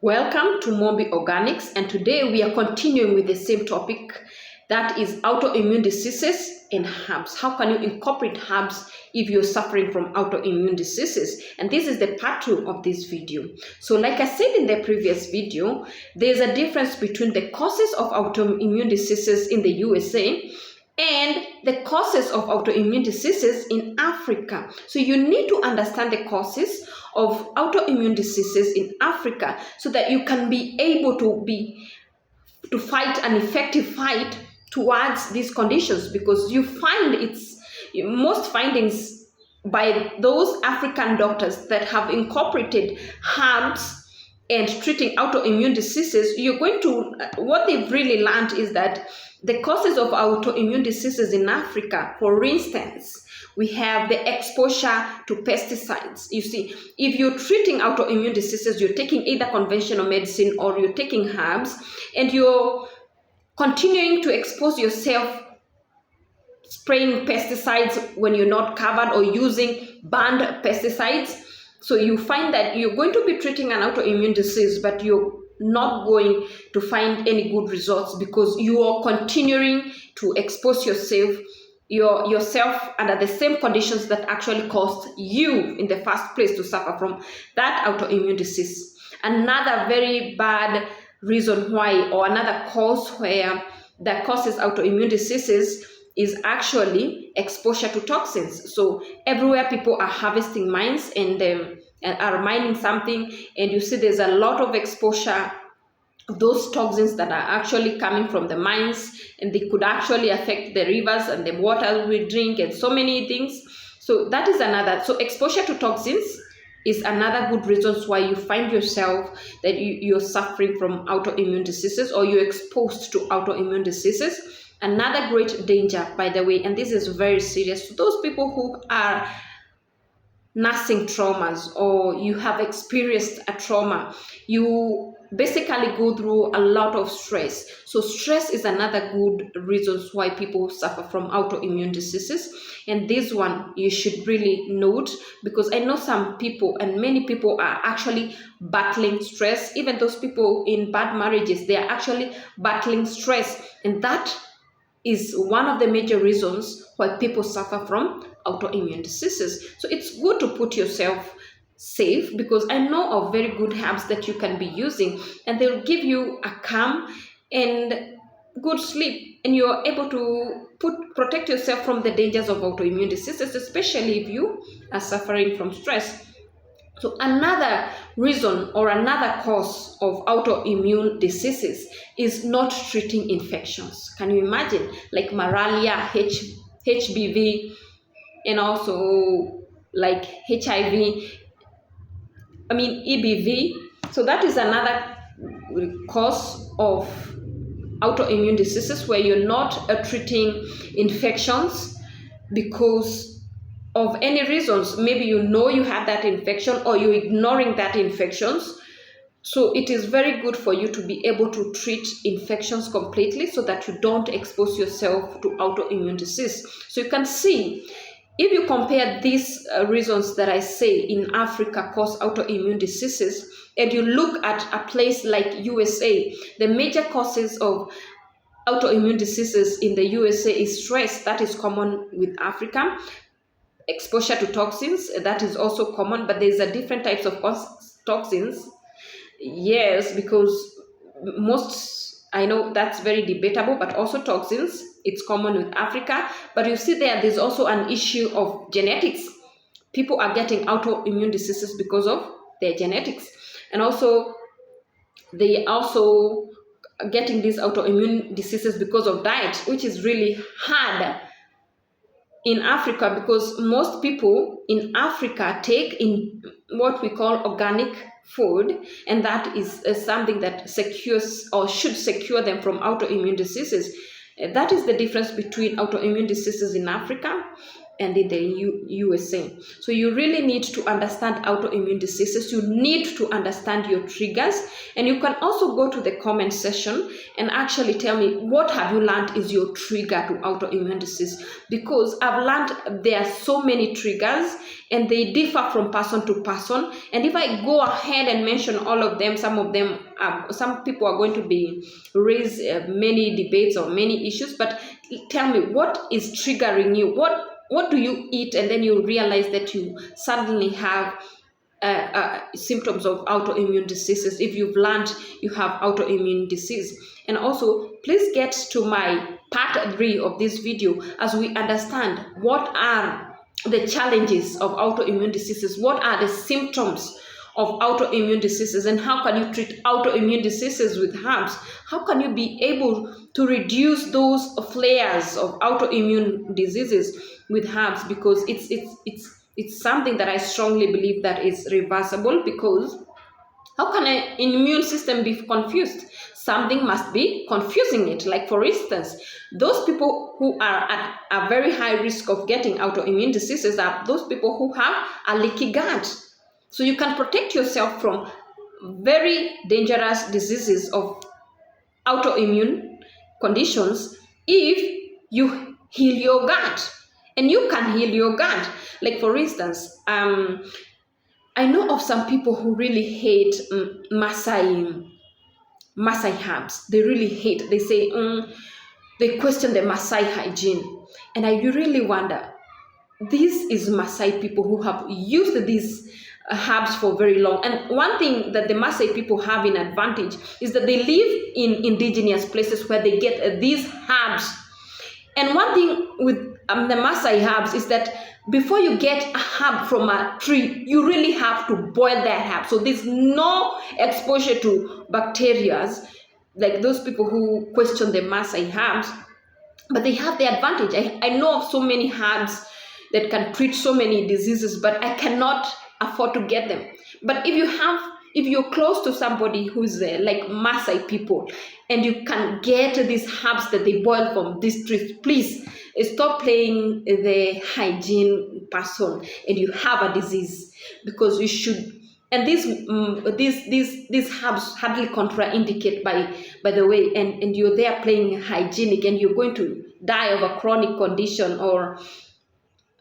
Welcome to Mombi Organics, and today we are continuing with the same topic, that is autoimmune diseases and herbs. How can you incorporate herbs if you're suffering from autoimmune diseases? And this is the part 2 of this video. So like I said in the previous video, there's a difference between the causes of autoimmune diseases in the USA and the causes of autoimmune diseases in Africa. So you need to understand the causes of autoimmune diseases in Africa so that you can be able to fight an effective fight towards these conditions, because you find most findings by those African doctors that have incorporated herbs and treating autoimmune diseases, what they've really learned is that the causes of autoimmune diseases in Africa, for instance, we have the exposure to pesticides. You see, if you're treating autoimmune diseases, you're taking either conventional medicine or you're taking herbs, and you're continuing to expose yourself spraying pesticides when you're not covered or using banned pesticides. So you find that you're going to be treating an autoimmune disease, but you're not going to find any good results because you are continuing to expose yourself under the same conditions that actually caused you in the first place to suffer from that autoimmune disease. Another very bad reason why, or another cause where that causes autoimmune diseases, is actually exposure to toxins. So everywhere people are harvesting mines and are mining something, and you see there's a lot of exposure of those toxins that are actually coming from the mines, and they could actually affect the rivers and the water we drink and so many things. So that is another. So exposure to toxins is another good reasons why you find yourself that you're suffering from autoimmune diseases, or you're exposed to autoimmune diseases. Another great danger, by the way, and this is very serious, to those people who are nursing traumas, or you have experienced a trauma, you basically go through a lot of stress. So stress is another good reasons why people suffer from autoimmune diseases. And this one you should really note, because I know some people, and many people are actually battling stress. Even those people in bad marriages, they are actually battling stress, and that is one of the major reasons why people suffer from autoimmune diseases. So it's good to put yourself safe, because I know of very good herbs that you can be using, and they'll give you a calm and good sleep, and you're able to protect yourself from the dangers of autoimmune diseases, especially if you are suffering from stress. So another reason or another cause of autoimmune diseases is not treating infections. Can you imagine? Like malaria, HBV, and also like HIV, EBV. So that is another cause of autoimmune diseases, where you're not treating infections because of any reasons. Maybe you know you had that infection, or you're ignoring that infections. So it is very good for you to be able to treat infections completely, so that you don't expose yourself to autoimmune disease. So you can see, if you compare these reasons that I say in Africa cause autoimmune diseases, and you look at a place like USA, the major causes of autoimmune diseases in the USA is stress. That is common with Africa. Exposure to toxins, that is also common, but there's a different types of toxins. Yes, because I know that's very debatable, but also toxins, it's common with Africa. But you see there's also an issue of genetics. People are getting autoimmune diseases because of their genetics, and also they also getting these autoimmune diseases because of diet, which is really hard in Africa, because most people in Africa take in what we call organic food, and that is something that secures or should secure them from autoimmune diseases. That is the difference between autoimmune diseases in Africa and in the USA. So you really need to understand autoimmune diseases. You need to understand your triggers, and you can also go to the comment section and actually tell me what have you learned is your trigger to autoimmune disease, because I've learned there are so many triggers and they differ from person to person. And if I go ahead and mention all of them, some of them some people are going to be raise many debates or many issues. But tell me, what is triggering you? What do you eat and then you realize that you suddenly have symptoms of autoimmune diseases, if you've learned you have autoimmune disease? And also, please get to my part 3 of this video as we understand what are the challenges of autoimmune diseases, what are the symptoms of autoimmune diseases, and how can you treat autoimmune diseases with herbs? How can you be able to reduce those flares of autoimmune diseases with herbs? Because it's something that I strongly believe that is reversible. Because how can an immune system be confused? Something must be confusing it. Like, for instance, those people who are at a very high risk of getting autoimmune diseases are those people who have a leaky gut. So you can protect yourself from very dangerous diseases of autoimmune conditions if you heal your gut. And you can heal your gut. Like, for instance, I know of some people who really hate Maasai herbs. They really hate. They say, they question the Maasai hygiene. And I really wonder, this is Maasai people who have used these herbs for very long. And one thing that the Maasai people have in advantage is that they live in indigenous places where they get these herbs. And one thing with the Maasai herbs is that before you get a herb from a tree, you really have to boil that herb. So there's no exposure to bacteria like those people who question the Maasai herbs. But they have the advantage. I know of so many herbs that can treat so many diseases, but I cannot afford to get them. But if you're close to somebody who's like Maasai people, and you can get these herbs that they boil from these trees, please stop playing the hygiene person and you have a disease, because you should. And these herbs hardly contraindicate, by the way, and you're there playing hygienic, and you're going to die of a chronic condition or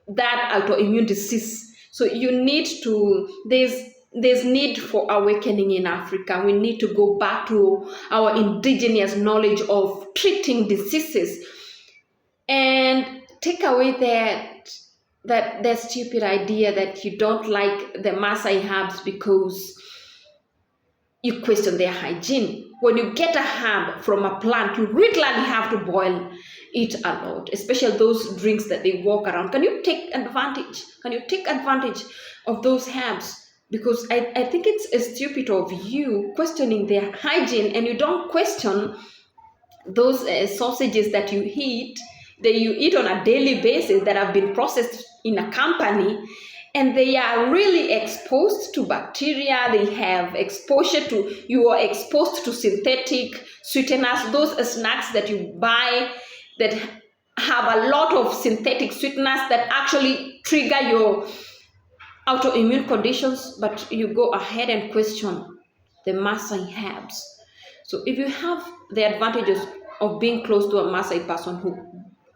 that autoimmune disease. So you need to, there's need for awakening in Africa. We need to go back to our indigenous knowledge of treating diseases and take away that stupid idea that you don't like the Maasai herbs because you question their hygiene. When you get a herb from a plant, you regularly have to boil it a lot, especially those drinks that they walk around. Can you take advantage? Can you take advantage of those herbs? Because I think it's stupid of you questioning their hygiene, and you don't question those sausages that you eat on a daily basis that have been processed in a company, and they are really exposed to bacteria. They have exposure to, you are exposed to synthetic sweeteners, those snacks that you buy that have a lot of synthetic sweeteners that actually trigger your autoimmune conditions, but you go ahead and question the Maasai herbs. So if you have the advantages of being close to a Maasai person who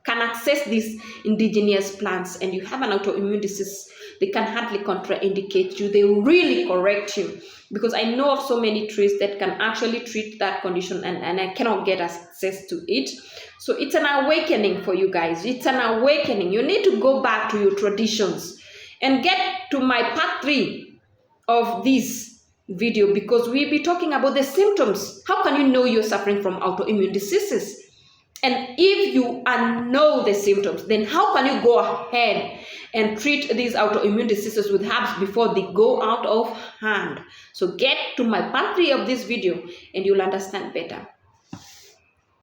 can access these indigenous plants, and you have an autoimmune disease, they can hardly contraindicate you. They will really correct you, because I know of so many trees that can actually treat that condition, and I cannot get access to it. So it's an awakening for you guys. It's an awakening. You need to go back to your traditions and get to my part 3 of this video, because we'll be talking about the symptoms. How can you know you're suffering from autoimmune diseases? And if you know the symptoms, then how can you go ahead and treat these autoimmune diseases with herbs before they go out of hand? So get to my part 3 of this video and you'll understand better.